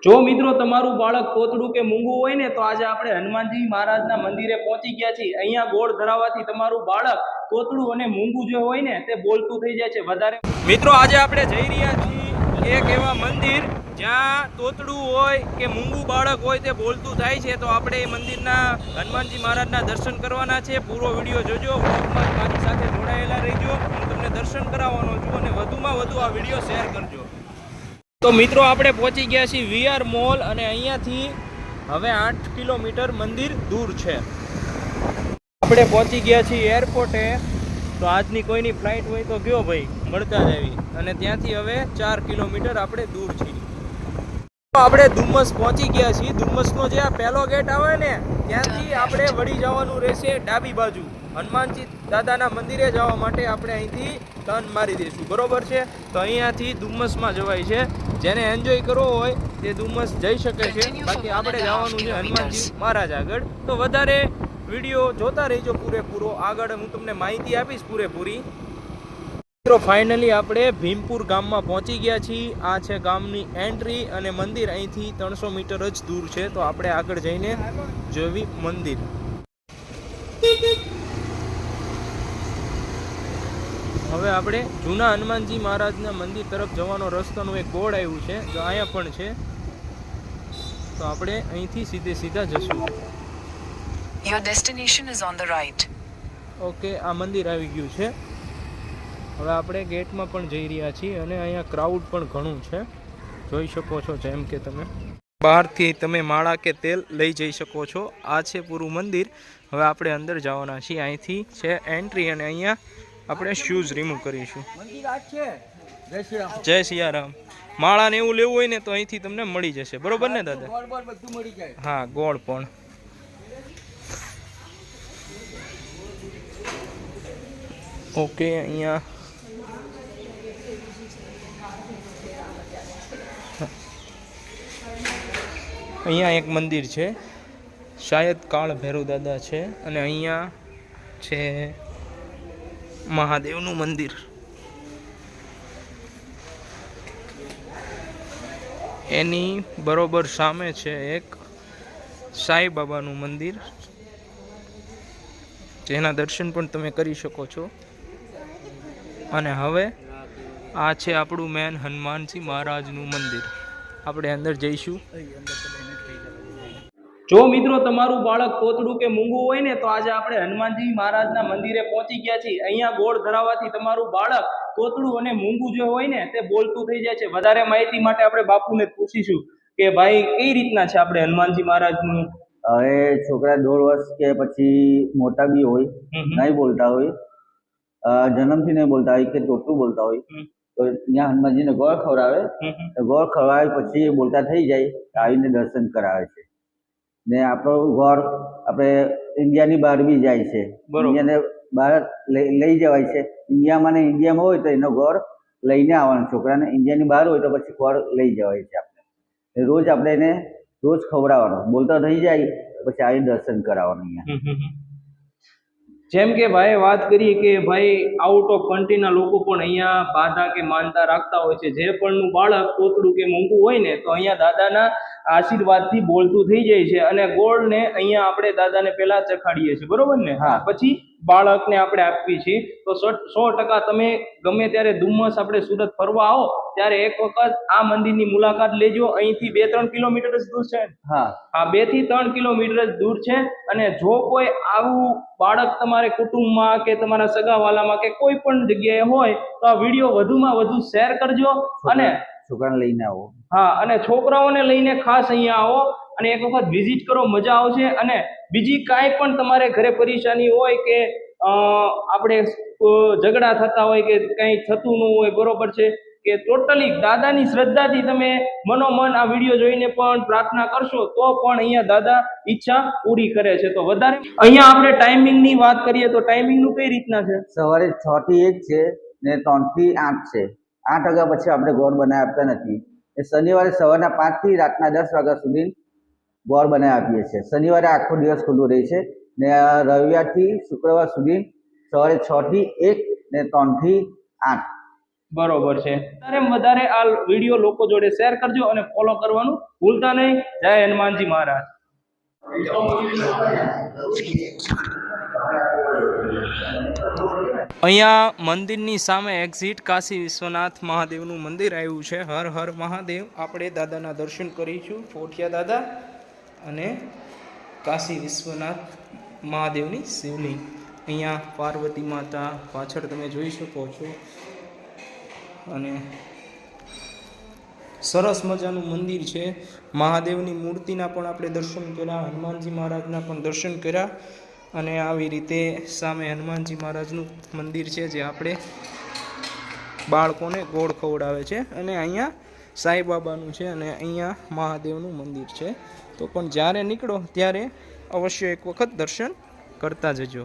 જો મિત્રો તમારું બાળક તોતડું કે મૂંગું હોય ને તો આજે આપણે હનુમાનજી મહારાજના મંદિરે પહોંચી ગયા છીએ। અહીંયા ગોળ ધરાવવાથી તમારું બાળક તોતડું અને મૂંગું જે હોય ને તે બોલતું થઈ જાય છે વધારે। મિત્રો આજે આપણે જઈ રહ્યા છીએ એક એવા મંદિર જ્યાં તોતડું હોય કે મૂંગું બાળક હોય તે બોલતું થાય છે। તો આપણે એ મંદિરના હનુમાનજી મહારાજના દર્શન કરવાના છે। પૂરો વિડીયો જોજો, વ્લોગમાં મારી સાથે જોડાયેલા રહેજો। હું તમને દર્શન કરાવવાનો છું અને વધુમાં વધુ આ વિડીયો શેર કરજો। તો મિત્રો આપણે પહોંચી ગયા છીએ વીઆર મોલ અને અહીંયાથી હવે 8 કિલોમીટર મંદિર દૂર છે। આપણે પહોંચી ગયા છીએ એરપોર્ટે। તો આજની કોઈની ફ્લાઇટ હોય તો ગયો ભાઈ મળતા જ આવી, અને ત્યાંથી હવે 4 કિલોમીટર આપણે દૂર છીએ। આપણે ડુમસ પહોંચી ગયા છીએ। ડુમસનો જે આ પહેલો ગેટ આવે ને ત્યાંથી આપણે વળી જવાનું રહેશે ડાબી બાજુ હનુમાનજી દાદાના મંદિરે જવા માટે। આપણે અહીંથી ટર્ન મારી દઈશું, બરોબર છે? તો અહીંયાથી ડુમસમાં જવાય છે। જેને એન્જોય કરવો હોય તે ડુમસ જઈ શકે છે, બાકી આપણે જવાનું છે હનુમાનજી મહારાજ આગળ। તો વધારે વિડીયો જોતા રહેજો પૂરેપૂરો, આગળ હું તમને માહિતી આપીશ પૂરેપૂરી। મિત્રો ફાઇનલી આપણે ભીમપુર ગામમાં પહોંચી ગયા છીએ। આ છે ગામની એન્ટ્રી અને મંદિર અહીંથી 300 મીટર જ દૂર છે। તો આપણે આગળ જઈને જોવી મંદિર। હવે આપણે જૂના હનુમાનજી મહારાજના મંદિર તરફ જવાનો રસ્તાનું એક બોર્ડ આવ્યું છે, જો અહીંયા પણ છે। તો આપણે અહીંથી સીધા જશું। Your destination is on the right. Okay, આ મંદિર આવી ગયું છે। હવે આપણે ગેટમાં પણ જઈ રહ્યા છીએ અને અહીંયા ક્રાઉડ પણ ઘણું છે, જોઈ શકો છો। જેમ કે તમે બહારથી તમે માળા કે તેલ લઈ જઈ શકો છો। આ છે પૂરું મંદિર। હવે આપણે અંદર જવાના છીએ। અહીંથી છે એન્ટ્રી અને અહીંયા આપણે શૂઝ રિમૂવ કરીશું। જય સિયારામ। માળા ને એવું લેવું હોય ને તો અહીંથી તમને મળી જશે, બરોબર ને દાદા? હા, ગોળ પણ। ઓકે, અહીંયા એક મંદિર છે, શાયદ કાળ ભૈરવ દાદા છે, અને અહીંયા છે મહાદેવનું મંદિર। એની બરોબર સામે છે એક સાંઈ બાબાનું મંદિર, જેના દર્શન પણ તમે કરી શકો છો। અને હવે આ છે આપણું મેન હનુમાનજી મહારાજનું મંદિર। આપણે અંદર જઈશું। જો મિત્રો તમારું બાળક તોતડું કે મૂંગું હોય ને તો આજે આપણે હનુમાનજી મહારાજના મંદિરે પહોંચી ગયા છીએ। અહીંયા ગોળ ધરાવવાથી તમારું બાળક તોતડું અને મૂંગું જે હોય ને તે બોલતું થઈ જાય છે। વધારે માહિતી માટે આપણે બાપુને પૂછીશું કે ભાઈ કઈ રીતના છે આપણે હનુમાનજી મહારાજનું। હવે છોકરા 1.5 વર્ષ કે પછી મોટા બી હોય, નહીં બોલતા હોય, જન્મથી નહીં બોલતા હોય કે તોતડું બોલતા હોય, તો ત્યાં હનુમાનજીને ગોળ ખવડાવે। ગોળ ખવડાવે પછી એ બોલતા થઈ જાય, આવીને દર્શન કરાવે છે। ને આપણું ઘર આપણે ઇન્ડિયાની બહાર બી જાય છે, ઇન્ડિયાને બહાર લઈ જવાય છે। ઇન્ડિયામાં ને ઇન્ડિયામાં હોય તો એનો ઘર લઈને આવવાનો, છોકરાને ઇન્ડિયાની બહાર હોય તો પછી ઘર લઈ જવાય છે આપણે। રોજ આપણે એને રોજ ખવડાવવાનો, બોલતા થઈ જાય પછી આવીને દર્શન કરાવવાનું અહીંયા। જેમ કે ભાઈ વાત કરીએ કે ભાઈ આઉટ ઓફ કન્ટ્રીના લોકો પણ અહીંયા બાધા કે માનતા રાખતા હોય છે। જે પણનું બાળક તોતડું કે મૂંગું હોય ને તો અહીંયા દાદાના આશીર્વાદથી બોલતું થઈ જાય છે, અને ગોળને અહીંયા આપણે દાદાને પહેલા ચખાડીએ છીએ, બરોબર ને? હા, પછી બાળકને આપણે આપીએ છીએ। તો 100% તમે ગમે ત્યારે ડુમસ આપણે સુરત ફરવા આવો ત્યારે એક વખત આ મંદિરની મુલાકાત લેજો। અહીંથી 2-3 કિલોમીટર જ દૂર છે। હા, 2 થી 3 કિલોમીટર જ દૂર છે। અને જો કોઈ આવું બાળક તમારે કુટુંબમાં કે તમારા સગાવાલામાં કે કોઈ પણ જગ્યાએ હોય તો આ વિડીયો વધુમાં વધુ શેર કરજો અને છોકરાને લઈને આવો। હા, અને છોકરાઓને લઈને ખાસ અહીંયા આવો અને એક વખત વિઝિટ કરો, મજા આવશે। અને બીજી કાંઈ પણ તમારે ઘરે પરેશાની હોય કે આપણે ઝઘડા થતા હોય કે કંઈ થતું ન હોય, બરોબર છે, કે ટોટલી દાદાની શ્રદ્ધાથી તમે મનોમન આ વિડીયો જોઈને પણ પ્રાર્થના કરશો તો પણ અહીંયા દાદા ઈચ્છા પૂરી કરે છે। તો વધારે અહીંયા આપણે ટાઈમિંગની વાત કરીએ તો ટાઈમિંગનું કઈ રીતના છે? સવારે 6 થી 1 છે ને 3 થી 8 છે। 8 વાગ્યા પછી આપણે ગોળ બનાવી આપતા નથી। એ શનિવારે સવારના 5 થી રાતના 10 વાગ્યા સુધી ગોળ બનાવી આપીએ છીએ। શનિવારે આખો દિવસ ખુલ્લું રહે છે ને રવિવારથી શુક્રવાર સુધી સવારે 6 થી 1 ને 3 થી 8 બરોબર છે. વધારે આ વિડીયો લોકો જોડે શેર કરજો અને ફોલો કરવાનું ભૂલતા નહીં. જય હનુમાનજી મહારાજ. અહીંયા મંદિરની સામે એક્ઝિટ કાશી વિશ્વનાથ મહાદેવનું મંદિર આવ્યું છે. હર હર મહાદેવ. આપણે દાદાના દર્શન કરીશું, ફોટિયા દાદા અને કાશી વિશ્વનાથ મહાદેવની શિવલિંગ. અહીંયા પાર્વતી માતા પાછળ તમે જોઈ શકો છો. અને સરસ મજાનું મંદિર છે. મહાદેવની મૂર્તિના પણ આપણે દર્શન કર્યા, હનુમાનજી મહારાજના પણ દર્શન કર્યા. અને આવી રીતે સામે હનુમાનજી મહારાજનું મંદિર છે જે આપણે બાળકોને ગોળ ખવડાવે છે. અને અહીંયા સાંઈબાબાનું છે અને અહીંયા મહાદેવનું મંદિર છે. તો પણ જ્યારે નીકળો ત્યારે અવશ્ય એક વખત દર્શન કરતા જજો.